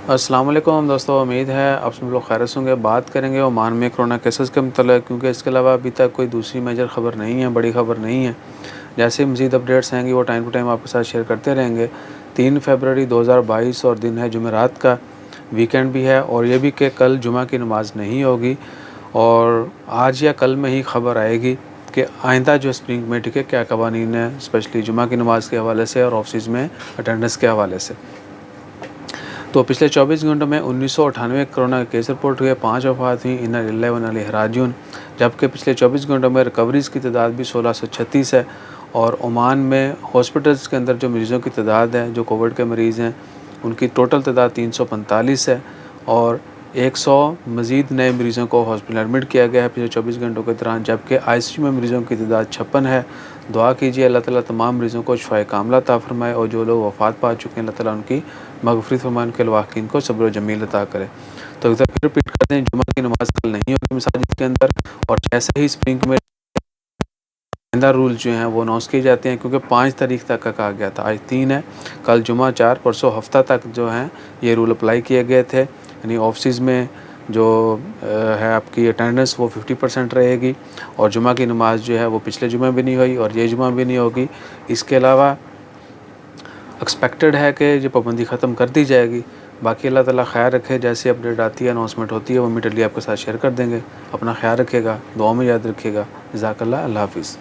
अस्सलाम वालेकुम दोस्तों, उम्मीद है आप सब लोग खैरियत से होंगे। बात करेंगे ओमान में कोरोना केसेस के मतलब, क्योंकि इसके अलावा अभी तक कोई दूसरी मेजर ख़बर नहीं है, बड़ी ख़बर नहीं है। जैसे मज़ीद अपडेट्स आएंगी वो टाइम टू टाइम आपके साथ शेयर करते रहेंगे। 3 फरवरी 2022 और दिन है जुमेरात का, वीकेंड भी है और ये भी कि कल जुमा की नमाज़ नहीं होगी और आज या कल में ही ख़बर आएगी कि आइंदा जो स्प्रिंग में ठीक है क्या कवानीन है, स्पेशली जुमा की नमाज़ के हवाले से और ऑफिस में अटेंडेंस के हवाले से। तो पिछले 24 घंटों में 1998 कोरोना के केस रिपोर्ट हुए, 5 वफ़ात हुई, इन्ना लिल्लाहि व इन्ना इलैहि राजिऊन। जबकि पिछले 24 घंटों में रिकवरीज़ की तादाद भी 1636 है और ओमान में हॉस्पिटल्स के अंदर जो मरीज़ों की तादाद है, जो कोविड के मरीज़ हैं, उनकी टोटल तादाद 345 है और 100 मज़ीद नए मरीज़ों को हॉस्पिटल एडमिट किया गया है पिछले 24 घंटों के दौरान। जबकि आईसीयू में मरीज़ों की तादाद 56 है। दुआ कीजिए अल्लाह ताला तमाम मरीज़ों को शिफ़ाए कामिला अता फ़रमाए और जो लोग वफ़ात पा चुके हैं अल्लाह ताला उनकी मग़फ़िरत फ़रमाए, उनके लवाकिन को सब्र व जमील अता करे। तो एक बार फिर रिपीट करते हैं, जुमा की नमाज़ कल नहीं होगी मसाजिद के अंदर और जैसे ही स्प्रिंग में आइंदा रूल जो हैं वो अनाउंस किए जाते हैं, क्योंकि 5 तारीख तक का कहा गया था। आज 3 है, कल जुमा 4, परसों हफ्ता तक जो हैं ये रूल अप्लाई किए गए थे। यानी ऑफिस में जो है आपकी अटेंडेंस वो 50% रहेगी और जुमा की नमाज़ जो है वो पिछले जुमा भी नहीं हुई और ये जुमा भी नहीं होगी। इसके अलावा एक्सपेक्टेड है कि ये पाबंदी ख़त्म कर दी जाएगी। बाकी अल्लाह ताला ख़ैर रखे, जैसे अपडेट आती है, अनाउंसमेंट होती है, वो इमीडिएटली आपके साथ शेयर कर देंगे। अपना ख्याल रखिएगा, दुआ में याद रखिएगा। जज़ाकल्लाह, अल्लाह हाफ़िज़।